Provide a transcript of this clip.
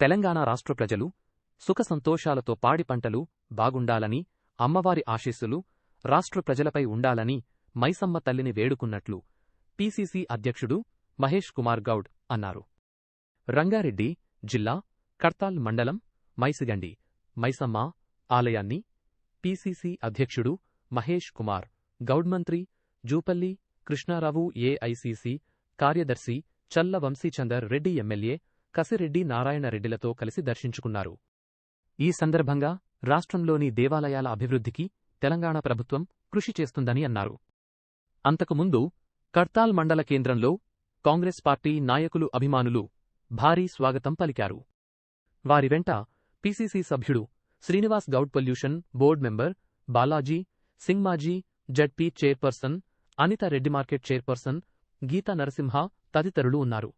తెలంగాణ రాష్ట్ర ప్రజలు సుఖ సంతోషాలతో పాడి పంటలు బాగుండాలని, అమ్మవారి ఆశీస్సులు రాష్ట్ర ప్రజలపై ఉండాలని మైసమ్మ తల్లిని వేడుకున్నట్లు పీసీసీ అధ్యక్షుడు మహేష్ కుమార్ గౌడ్ అన్నారు. రంగారెడ్డి జిల్లా కడ్తాల్ మండలం మైసిగండి మైసమ్మ ఆలయాన్ని పీసీసీ అధ్యక్షుడు మహేష్ కుమార్ గౌడ్, మంత్రి జూపల్లి కృష్ణారావు, ఏఐసీసీ కార్యదర్శి చల్ల వంశీచందర్ రెడ్డి, ఎమ్మెల్యే కసిరెడ్డి నారాయణరెడ్డిలతో కలిసి దర్శించుకున్నారు. ఈ సందర్భంగా రాష్ట్రంలోని దేవాలయాల అభివృద్ధికి తెలంగాణ ప్రభుత్వం కృషి చేస్తుందని అన్నారు. అంతకుముందు కడ్తాల్ మండల కేంద్రంలో కాంగ్రెస్ పార్టీ నాయకులు, అభిమానులు భారీ స్వాగతం పలికారు. వారి వెంట పీసీసీ సభ్యుడు Srinivas Goud, pollution board member Balaji Singh, మాజీ ZP chairperson Anitha Reddy, market chairperson Geetha Narasimha తదితరులు ఉన్నారు.